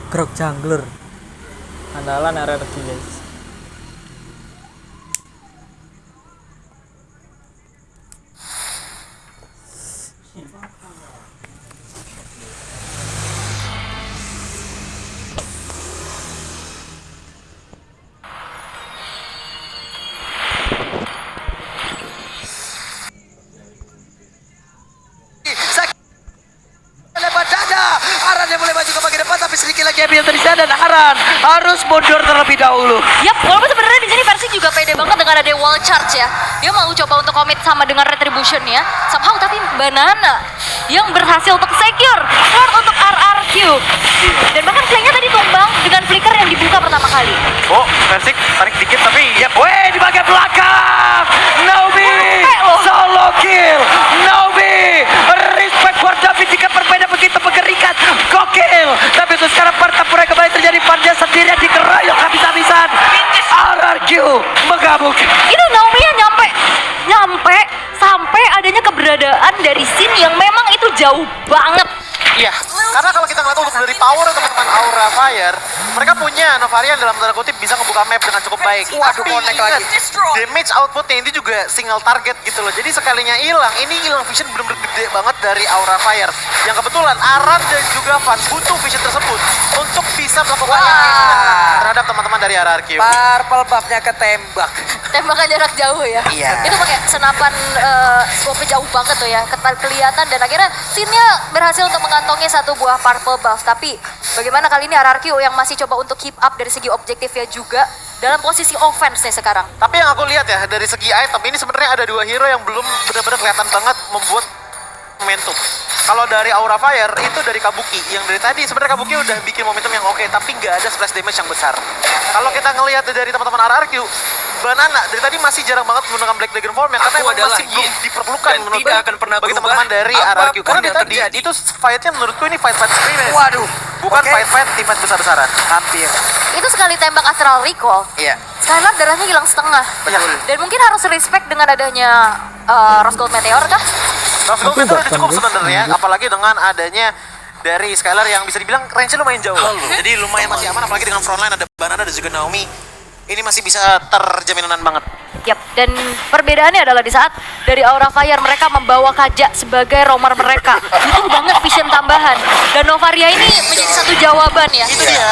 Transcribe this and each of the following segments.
Grok jungler andalan RRQ guys. Aran yang mulai maju ke bagian depan, tapi sedikit lagi ambil dari sana dan Aran harus mundur terlebih dahulu. Yap, walaupun sebenarnya di sini versi juga pede banget dengan ada wall charge ya. Dia mau coba untuk komit sama dengan retribution ya. Somehow tapi Banana yang berhasil untuk secure Lord untuk RRQ. Dan bahkan playnya tadi tumbang dengan flicker yang dibuka pertama kali. Oh, Persik tarik dikit tapi ya, weh di bagian belakang. Naomi solo kill. Naomi respect for David jika berbeda begitu mengerikan. Gokil. Tapi untuk sekarang pertempuran kembali terjadi, Panja sendirian dikeroyok habis-habisan. RRQ menggabung. Itu Naomi yang nyampe sampai adanya keberadaan dari scene yang memang itu jauh banget. Iya, karena kalau kita ngeliat untuk dari power teman-teman Aura Fire, mereka punya Novarian dalam tanda kutip bisa ngebuka map dengan cukup baik. Waduh, Tapi connect ingat, lagi. damage outputnya ini juga single target gitu loh. Jadi sekalinya hilang, ini hilang vision bener-bener gede banget dari Aura Fire. Yang kebetulan Aran dan juga Van butuh vision tersebut untuk bisa melakukan terhadap teman-teman dari RRQ. Purple buff-nya ketembak. Tembakan jarak jauh ya. Iya. Itu pakai senapan scope-nya jauh banget tuh ya. Kelihatan dan akhirnya scene-nya berhasil untuk mengantongi satu buah purple buff. Tapi bagaimana kali ini RRQ yang masih coba untuk keep up dari segi objektifnya juga dalam posisi offense nih sekarang. Tapi yang aku lihat ya dari segi item ini sebenarnya ada dua hero yang belum benar-benar kelihatan banget membuat momentum. Kalau dari Aura Fire itu dari Kabuki, yang dari tadi sebenarnya Kabuki udah bikin momentum yang oke, tapi nggak ada splash damage yang besar. Kalau kita ngelihat dari teman-teman RRQ, Banana dari tadi masih jarang banget menggunakan Black Dragon Form ya, karena emang masih belum diperlukan dan menurut tidak akan pernah bagi berubah teman-teman dari apapun RRQ. Karena yang dari tadi terjadi. itu fight-nya menurutku ini fight-fight scrimmage. Waduh, Bukan oke. fight-fight teammatch besar-besaran. Hampir. Itu sekali tembak astral recall, Iya. Skylar darahnya hilang setengah. Betul. Dan mungkin harus respect dengan adanya Rose Gold Meteor kah? Rose Gold Aku itu udah bahkan cukup bisa sebenarnya, lanjut. apalagi dengan adanya dari Skylar yang bisa dibilang range-nya lumayan jauh. Jadi lumayan masih aman, apalagi dengan frontline ada Banana dan juga Naomi. Ini masih bisa terjaminan banget. Yap, dan perbedaannya adalah di saat dari Aura Fire mereka membawa Kaja sebagai roamer mereka. Butuh banget vision tambahan. Dan Novaria ini menjadi satu jawaban ya. Itu dia.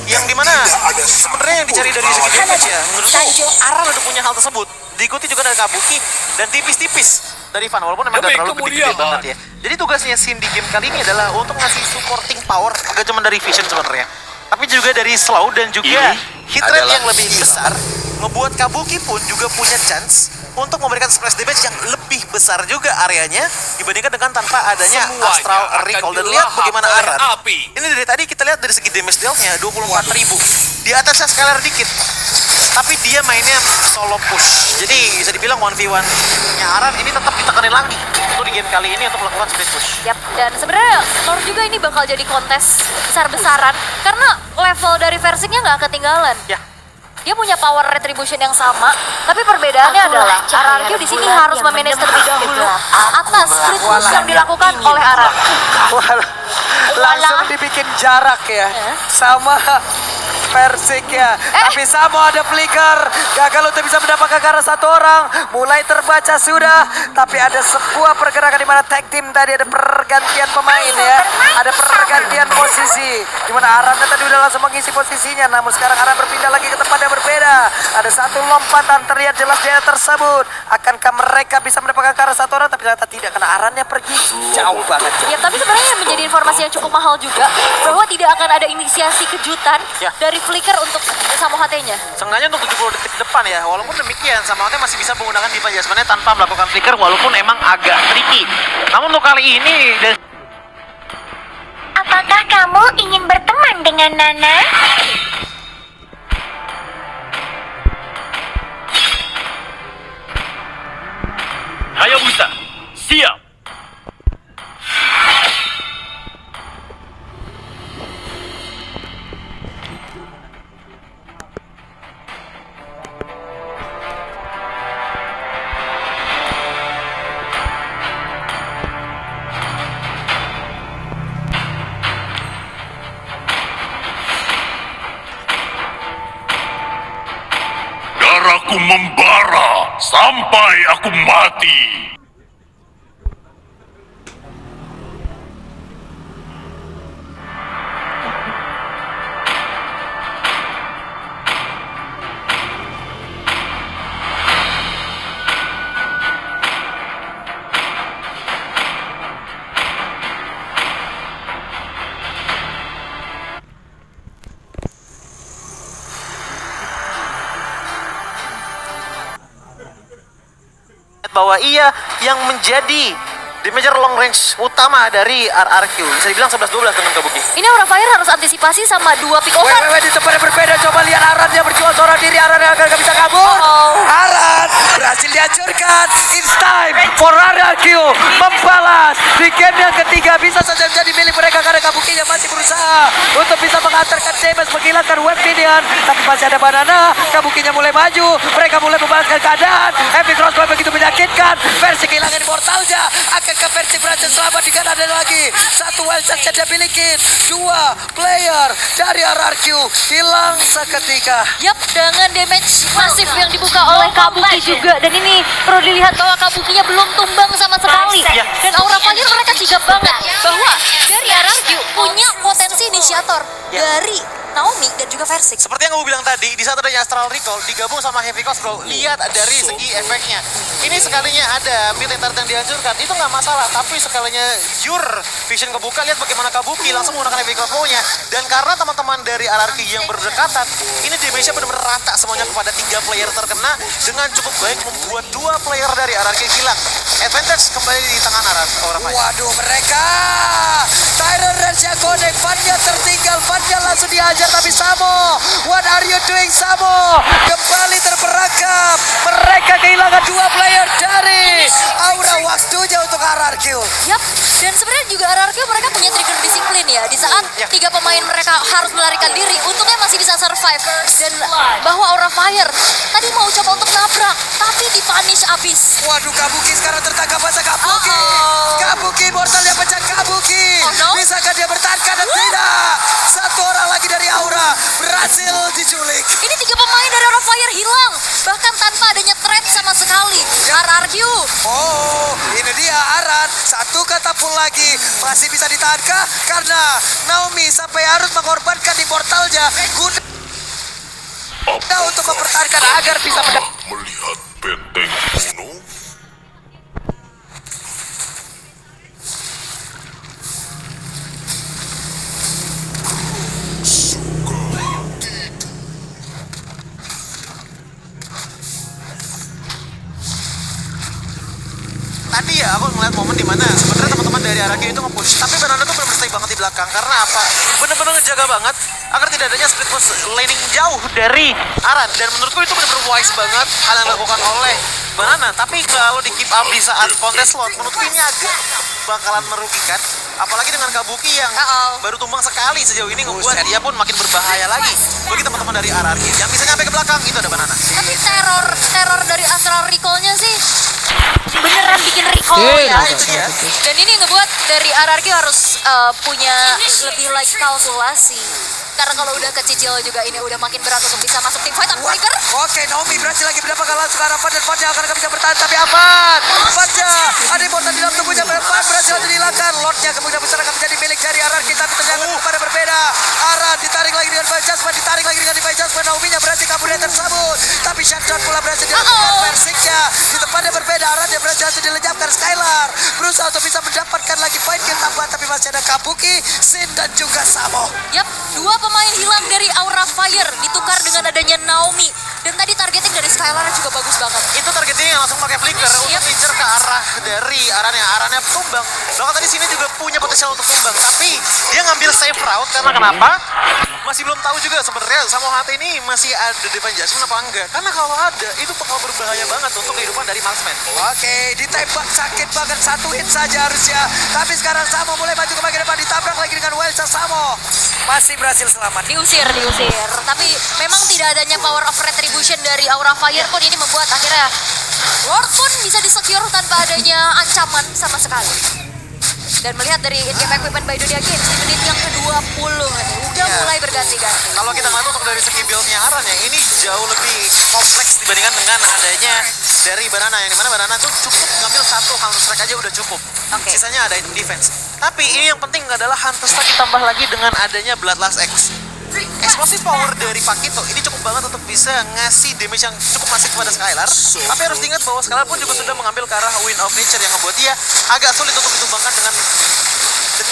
Yang dimana sebenarnya yang dicari dari segi damage ya, menurutku Aran udah punya hal tersebut. Diikuti juga dari Kabuki dan tipis-tipis dari Van, walaupun memang gak terlalu gede-gede banget ya. Jadi tugasnya Sin di game kali ini adalah untuk ngasih supporting power, gak cuma dari vision sebenarnya, tapi juga dari slow dan juga hit rate yang lebih besar. Ngebuat Kabuki pun juga punya chance untuk memberikan splash damage yang lebih besar juga areanya dibandingkan dengan tanpa adanya Astral Recall. Dan lihat bagaimana Aran. Ini dari tadi kita lihat dari segi damage deal-nya 24.000. Di atasnya Skylar dikit. Tapi dia mainnya solo push. Jadi bisa dibilang 1v1-nya Aran ini tetap ditekanin lagi untuk di game kali ini untuk melakukan split push. Yap, dan sebenarnya Lord juga ini bakal jadi kontes besar-besaran karena level dari Versiknya nggak ketinggalan. Ya. Dia punya power retribution yang sama, tapi perbedaannya adalah RRQ di sini harus memanage terlebih dahulu atas split push yang dilakukan oleh Aran. Langsung dibikin jarak ya sama Persik ya. Tapi sama ada flicker. Gagal untuk bisa mendapatkan ke arah satu orang. Mulai terbaca sudah. Tapi ada sebuah pergerakan di mana tag team tadi ada pergantian pemain ya. Ada pergantian posisi. Di mana Aran tadi udah langsung mengisi posisinya. Namun sekarang Aran berpindah lagi ke tempat yang berbeda. Ada satu lompatan terlihat jelas dia tersebut. Akankah mereka bisa mendapatkan ke arah satu orang? Tapi ternyata tidak, karena Arannya pergi jauh banget. Ya, tapi sebenarnya yang menjadi informasi yang cukup mahal juga bahwa tidak akan ada inisiasi kejutan Ya. dari Flicker untuk Samo HT-nya. Seenggaknya untuk 70 detik ke depan ya, walaupun demikian Samote masih bisa menggunakan Diva Jasmine tanpa melakukan flicker walaupun emang agak tricky. Namun untuk kali ini Apakah kamu ingin berteman dengan Nana? Hayabusa, siap. Aku membara sampai aku mati. Bahwa ia yang menjadi damager long range utama dari RRQ. Bisa dibilang 11-12 dengan Kabuki. Ini Aura Fire harus antisipasi sama 2 pick over. Di tempat yang berbeda, coba lihat Aran yang berjuang seorang diri. Aran yang agak bisa kabur. Aran berhasil dihancurkan. It's time for RRQ membalas di game yang ketiga. Bisa saja menjadi milik mereka karena Kabuki yang masih berusaha untuk bisa mengantarkan damage, menghilangkan web minion. Tapi masih ada Banana. Kabukinya mulai maju. Mereka mulai membalaskan keadaan. Epic Crossbow begitu menyakitkan. Versi kehilangan portalnya. Akankah Versi berhasil selamat dengan ada lagi satu wild shot yang dia miliki. 2 player dari RRQ hilang seketika. Yap, dengan damage masif yang dibuka oleh Kabuki juga. Dan ini perlu dilihat bahwa Kabukinya belum tumbang sama sekali. Dan Aura Fire mereka sigap banget bahwa dari RRQ punya potensi inisiator dari Naomi dan juga Versik. Seperti yang kamu bilang tadi, di saat adanya Astral Recall digabung sama Heavy Crossbow, lihat dari segi efeknya. Ini sekalinya ada mid lane turret yang dihancurkan, itu nggak masalah. Tapi sekalinya your vision kebuka, lihat bagaimana Kabuki langsung menggunakan Heavy Crossbow-nya. Dan karena teman-teman dari RRQ yang berdekatan, ini damage-nya benar-benar rata semuanya kepada 3 player terkena dengan cukup baik membuat 2 player dari RRQ hilang. Advantage kembali di tangan Aura Fire. Waduh, mereka Tyrant Raja connect, Fanya tertinggal, Fanya langsung dihajar. Tapi Samo, what are you doing Samo? Kembali terperangkap. Mereka kehilangan 2 player dari Aura. Waktunya untuk RRQ. Yap, dan sebenarnya juga RRQ mereka punya trigger disiplin ya. Di saat 3 pemain mereka harus melarikan diri, untungnya masih bisa survive. Dan bahwa Aura Fire tadi mau coba untuk nabrak, tapi dipunish abis. Waduh, Kabuki sekarang tertangkap basah. Kabuki. Kabuki, mortalnya pecah Kabuki. Oh, no. Bisakah dia bertahan? Dan tidak. Satu orang lagi dari Aura berhasil diculik. Ini 3 pemain dari Aura Fire hilang, bahkan tanpa adanya threat sama sekali. RRQ. Oh, ini dia Aran. Satu kata pun lagi. Masih bisa ditahankah? Karena Naomi sampai harus mengorbankan immortalnya guna untuk mempertahankan agar bisa Melihat benteng kuno. Tadi ya aku ngeliat momen dimana sebenarnya teman-teman dari RRQ itu nge-push, tapi Banana tuh benar-benar stay banget di belakang. Karena apa? Benar-benar ngejaga banget agar tidak adanya split push laning jauh dari Aran. Dan menurutku itu benar-benar wise banget hal yang dilakukan oleh Banana. Tapi kalau di keep up di saat contest slot, menurutku ini agak bakalan merugikan. Apalagi dengan Kabuki yang baru tumbang sekali sejauh ini, membuat dia pun makin berbahaya lagi bagi teman-teman dari RRQ. Yang bisa nyampe ke belakang itu ada Banana. Tapi teror dari Astral Recall-nya sih beneran bikin recall ya. Itu dia. Dan ini ngebuat dari RRQ harus punya lebih like kalkulasi. Karena kalau udah kecicil juga ini udah makin berat untuk bisa masuk tim fight. Breaker. Oke, Naomi berhasil lagi mendapatkan langsung arah Fadja. Fadja akan bisa bertahan, tapi aman. Fadja, ada immortal di dalam tubuhnya. Fan berhasil dihilangkan. Lordnya kemudian besar akan menjadi milik dari RRQ. Tapi ternyata kepada berbeda. Aran ditarik lagi dengan Divine Judgment. Ditarik lagi dengan Divine Judgment. Naomi-nya berhasil kabur dan tersambut. Tapi shutdown pula berhasil dilakukan Versiknya. Di tempatnya berbeda. Aran yang berhasil dilenyapkan. Skylar berusaha untuk bisa mendapatkan lagi point kill tambahan. Tapi masih ada Kabuki, Sin dan juga Samo. Yap, 2 pemain hilang dari Aura Fire ditukar dengan adanya Naomi. Dan tadi targeting dari Skylar juga bagus banget. Itu targeting yang langsung pakai flicker untuk ngincer ke arah dari Arannya tumbang. Bahkan tadi sini juga punya potensial untuk tumbang, tapi dia ngambil safe route karena kenapa? Masih belum tahu juga sebenarnya Samo HT ini masih ada Divine Judgment apa enggak. Karena kalau ada, itu bakal berbahaya banget untuk kehidupan dari marksman. Oke, ditembak sakit banget, 1 hit saja harusnya. Tapi sekarang Samo mulai maju ke bagian depan, ditabrak lagi dengan Welsa. Samo masih berhasil selamat. Diusir. Tapi memang tidak adanya power of retribution dari Aura Fire pun ini membuat akhirnya Lord pun bisa di-secure tanpa adanya ancaman sama sekali. Dan melihat dari in-game equipment by Dunia Games di menit yang ke-20 nih, udah mulai berganti-ganti. Kalau kita ngeliat untuk dari segi build-nya Aran ya, ini jauh lebih kompleks dibandingkan dengan adanya dari Banana, yang dimana Banana tuh cukup ngambil satu Counter Strike aja udah cukup. Oke. Sisanya ada item defense. Tapi ini yang penting adalah Hunter Strike ditambah lagi dengan adanya Bloodlust X. Explosive power dari Pakito ini cukup banget untuk bisa ngasih damage yang cukup masif kepada Skylar. Tapi harus diingat bahwa Skylar pun juga sudah mengambil ke arah Wind of Nature yang membuat dia agak sulit untuk ditumbangkan dengan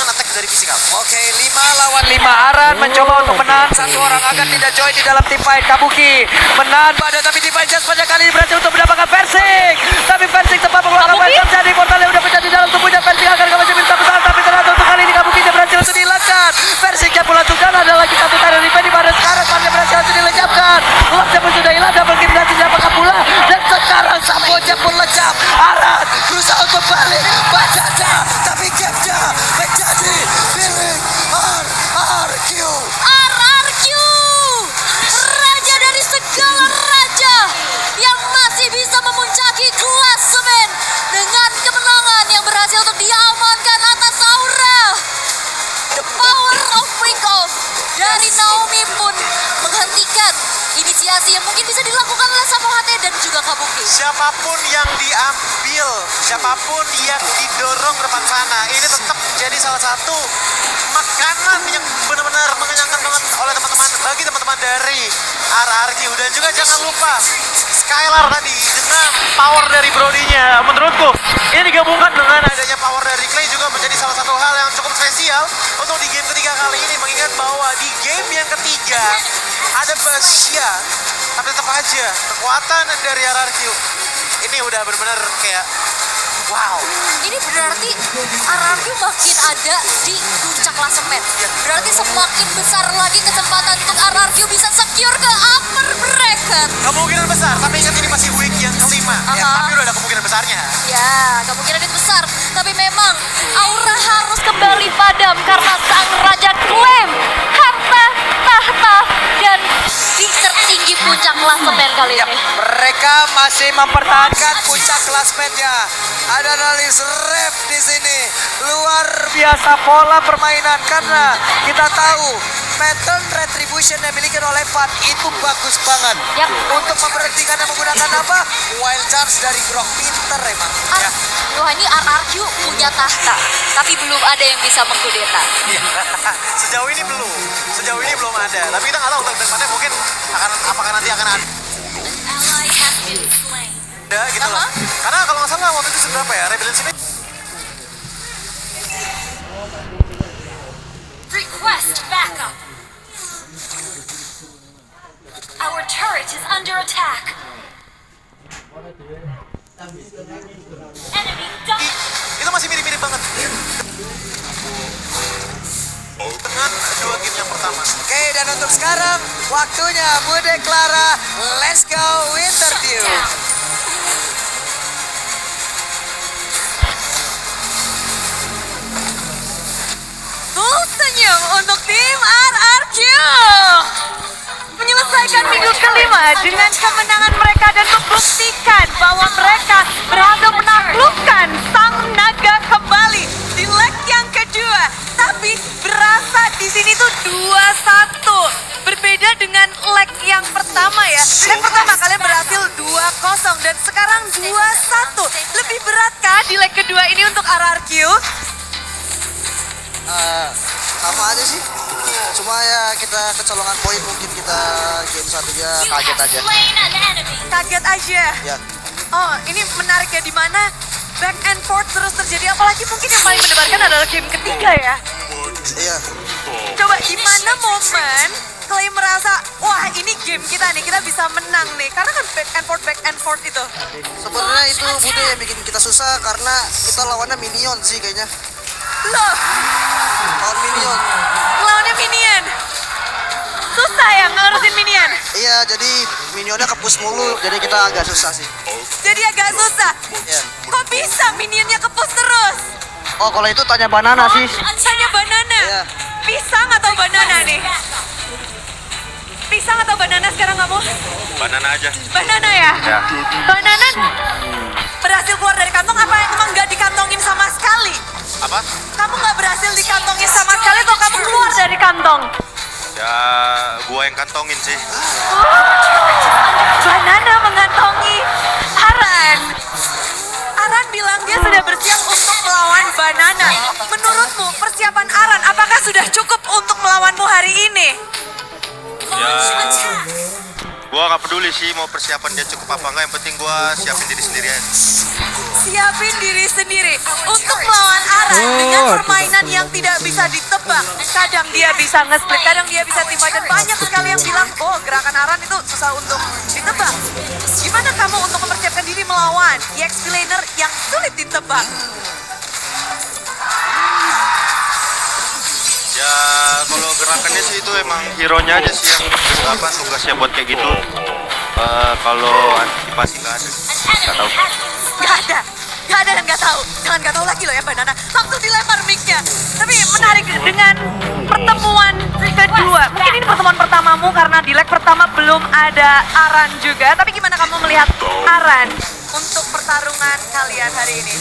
attack dari fisikal. Oke, 5 lawan 5. Aran mencoba untuk menahan satu orang agar tidak join di dalam team fight. Kabuki menahan pada, tapi team fight just pada kali ini berhasil untuk mendapatkan Persik. Tapi Persik tepat mengeluarkan Kabuki? Persik dari portal yang udah pecah di dalam tubuhnya Persik agar kembali minta besar. Tapi ternyata untuk kali ini Kabuki berhasil untuk dihilangkan. Persiknya pun langsung dan ada lagi satu tanda di mana sekarang Parnya berhasil untuk dilecapkan. Locknya pun sudah hilang, double kill dari siapa pula. Dan sekarang Samboja pun lecap. Aran berusaha untuk balik. Bacaca, tapi gamenya menjadi milik RRQ. RRQ, raja dari segala raja yang masih bisa memuncaki klasemen dengan kemenangan yang berhasil untuk diamankan atas Aura. The power of freak off dari Naomi pun menghentikan inisiasi yang mungkin bisa dilakukan oleh Samohate dan juga Kabuki. Siapapun yang diambil, siapapun yang didorong ke depan sana, ini tetap menjadi salah satu makanan yang benar-benar mengenyangkan banget oleh teman-teman, bagi teman-teman dari RRQ. Dan juga jangan lupa Skylar tadi dengan power dari Brody-nya, menurutku ini digabungkan dengan adanya power dari Clay juga menjadi salah satu hal yang cukup spesial untuk di game ketiga kali ini, mengingat bahwa di game yang ketiga ada Basia, tapi tetap aja kekuatan dari RRQ ini udah benar-benar kayak wow. Ini berarti RRQ makin ada di puncak klasemen. Berarti semakin besar lagi kesempatan untuk RRQ bisa secure ke upper bracket. Kemungkinan besar, tapi ingat ini masih week yang kelima. Ya, Aha. tapi udah ada kemungkinan besarnya. Ya, kemungkinan itu besar. Tapi memang Aura harus kembali padam karena sang raja klaim harta, tahta, dan di tertinggi puncak klasemen kali Ya, ini. mereka masih mempertahankan puncak klasmennya. Ada analis ref di sini. Luar biasa pola permainan karena kita tahu pattern retribution yang dimiliki oleh Van itu bagus banget. Yap. Untuk memberhentikan dan menggunakan apa? Wild charge dari Grok. Pinter emang. Ya. Wah, ini RRQ punya tahta, tapi belum ada yang bisa mengkudeta. Iya. Sejauh ini belum ada. Tapi kita nggak tahu untuk depannya mungkin apakah nanti akan ada gitu loh. Karena kalau nggak salah waktu itu seberapa ya? Rebellion ini Request backup. Our turret is under attack. Enemy double. itu masih mirip-mirip banget dengan dua game yang pertama. Oke, dan untuk sekarang waktunya Bude Clara. Let's go interview. Full senyum untuk tim RRQ. Menyelesaikan minggu kelima dengan kemenangan mereka dan membuktikan bahwa mereka berhasil menaklukkan Sang Naga kembali di leg yang kedua. Tapi berasa di sini tuh 2-1. Berbeda dengan leg yang pertama ya. Leg pertama kalian berhasil 2-0 dan sekarang 2-1. Lebih beratkah di leg kedua ini untuk RRQ? Sama aja sih, cuma ya kita kecolongan poin, mungkin kita game satunya kaget aja. Slain an enemy. Kaget aja. Ya, Oh, ini menarik ya, di mana back and forth terus terjadi. Apalagi mungkin yang paling mendebarkan adalah game ketiga ya. iya. Coba gimana momen Clay merasa, wah ini game kita nih, kita bisa menang nih. Karena kan back and forth itu. Sebenarnya itu Bude yang bikin kita susah karena kita lawannya minion sih kayaknya. Loh, Lawan minion. lawannya minion. Susah ya ngurusin minion. Iya, jadi minionnya kepus mulu, jadi kita agak susah sih. Jadi agak susah. Ya. Kok bisa minionnya kepus terus? Oh, kalau itu tanya banana sih. Tanya banana. Iya. Pisang atau banana nih? Pisang atau banana sekarang kamu? Banana aja. Banana ya? Ya. Banana berhasil keluar dari kantong apa emang nggak dikantongin sama sekali? Apa? Kamu nggak berhasil dikantongin sama sekali atau kamu keluar dari kantong? Ya Ya, gua yang kantongin sih. Banana mengantongi Aran. Aran bilang dia sudah bersiap untuk melawan Banana. Menurutmu persiapan Aran apakah sudah cukup untuk melawanmu hari ini? Ya, gua nggak peduli sih mau persiapan dia cukup apa enggak. Yang penting gua siapin diri sendiri aja. Siapin diri sendiri untuk melawan Aran dengan permainan yang tidak bisa ditebak. Kadang dia bisa nge-split, kadang dia bisa team fight, dan banyak sekali yang bilang, oh gerakan Aran itu susah untuk ditebak. Gimana kamu untuk mempersiapkan diri melawan EXP laner yang sulit ditebak? Ya, kalau gerakannya sih itu emang hero-nya aja sih yang tugasnya buat kayak gitu. Kalau antisipasi nggak ada, nggak tahu. Gak ada dan gak tahu. Jangan gak tahu lagi loh ya Banana. Langsung dilempar mic-nya. Tapi menarik dengan pertemuan kedua. Mungkin ini pertemuan pertamamu karena di leg pertama belum ada Aran juga. Tapi gimana kamu melihat Aran untuk pertarungan kalian hari ini?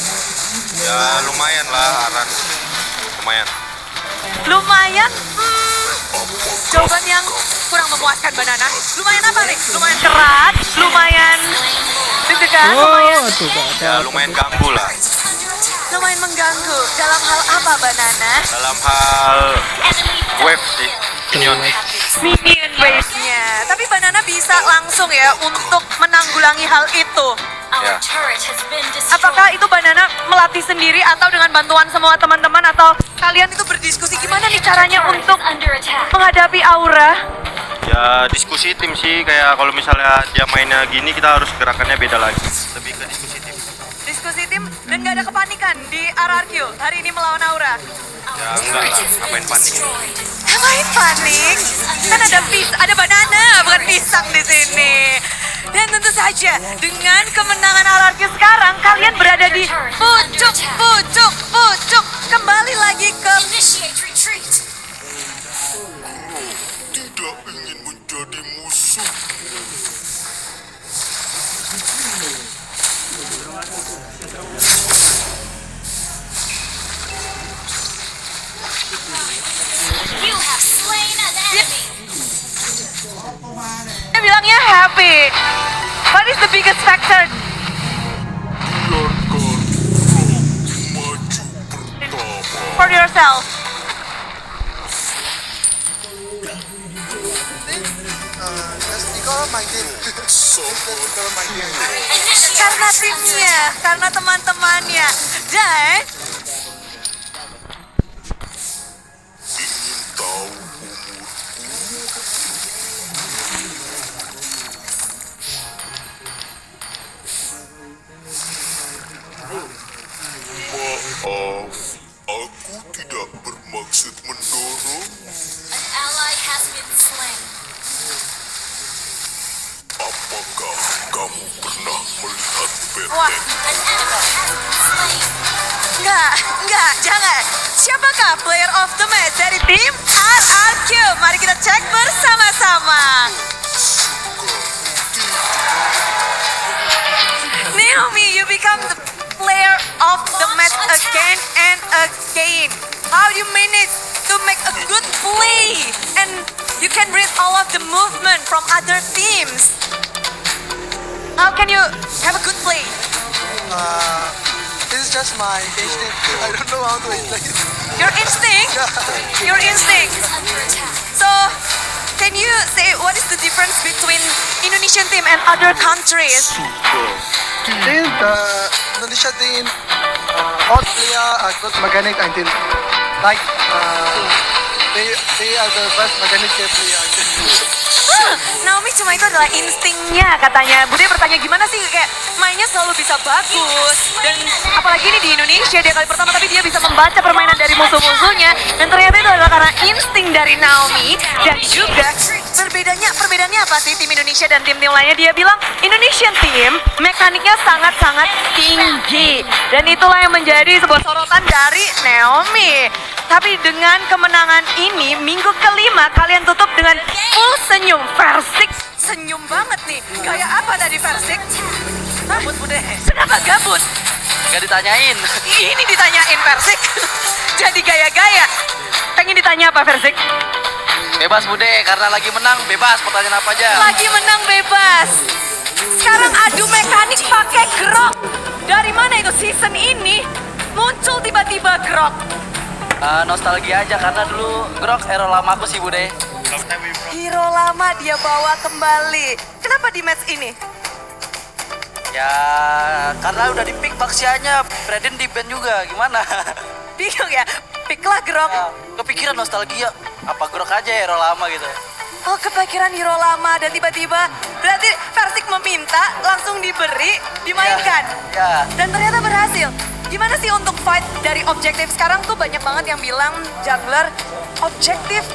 Ya lumayan lah Aran, lumayan. Lumayan, jawaban yang kurang memuaskan Banana. Lumayan apa nih? Lumayan keras, lumayan deg-degan, lumayan. Tuh, Kak, ada Ya lumayan ganggu lah. Lumayan mengganggu. Dalam hal apa Banana? Dalam hal wave sih, minion. Minion wave-nya. Tapi Banana bisa langsung ya untuk menanggulangi hal itu. Our Yeah. turret has been destroyed. Apakah itu Banana melatih sendiri atau dengan bantuan semua teman-teman atau kalian itu berdiskusi gimana nih caranya untuk Under attack. menghadapi Aura? Ya diskusi tim sih, kayak kalau misalnya dia mainnya gini kita harus gerakannya beda lagi. Lebih ke diskusi tim. Diskusi tim dan gak ada kepanikan di RRQ hari ini melawan Aura. Ya enggak lah, ngapain panik. Ngapain panik? Kan ada Banana, bukan pisang di sini. Dan tentu saja dengan kemenangan RRQ sekarang kalian berada di pucuk. Kembali lagi ke Initiate retreat. Tidak ingin menjadi musuh. You have slain an enemy. dia bilangnya happy. What is the biggest factor? For yourself. That's Nicole main tim. That's Nicole main tim. Initiate Karena timnya, karena teman-temannya. Dan Tahu maaf, aku tidak bermaksud mendorong. an ally has been slain. Apakah kamu pernah melihat wah, Batman? An enemy has been slain. enggak, jangan. Siapakah player of the match dari tim RRQ? Mari kita cek bersama-sama. Naomi, you become the player of the match again and again. How do you manage to make a good play and you can read all of the movement from other teams? How can you have a good play? This is just my instinct. I don't know how to explain it. Your instinct? Your instinct. Under attack. So, can you say what is the difference between Indonesian team and other countries? Then the Indonesia team, all player are good mechanic until like they are the best mechanic player. Naomi cuma itu adalah instingnya katanya. Bude bertanya gimana sih kayak mainnya selalu bisa bagus dan apalagi ini di Indonesia dia kali pertama tapi dia bisa membaca permainan dari musuh-musuhnya dan ternyata itu adalah karena insting dari Naomi dan juga perbedaannya apa sih tim Indonesia dan tim-tim lainnya? Dia bilang Indonesian team mekaniknya sangat-sangat tinggi dan itulah yang menjadi sebuah sorotan dari Naomi. Tapi dengan kemenangan ini minggu kelima kalian tutup dengan full senyum. Versik senyum banget nih. Gaya apa tadi Versik? Gabut Bude. Kenapa gabut? Gak ditanyain. Ini ditanyain Versik. Jadi gaya-gaya. Pengen ditanya apa Versik? Bebas Bude, karena lagi menang bebas pertanyaan apa aja. Lagi menang bebas. Sekarang adu mekanik pakai Grok. Dari mana itu season ini muncul tiba-tiba Grok? Nostalgia aja karena dulu Grok hero lamaku sih Bude. Hero lama dia bawa kembali. Kenapa di match ini? Ya karena udah di pick Baxianya, Brandon di ban juga, gimana? Bingung ya? Picklah Grok. Ya, kepikiran nostalgia, apa Grok aja hero lama gitu. Oh, kepikiran hero lama dan tiba-tiba berarti Persik meminta langsung diberi, dimainkan. Ya. Dan ternyata berhasil. Gimana sih untuk fight dari objektif? Sekarang tuh banyak banget yang bilang jungler objektif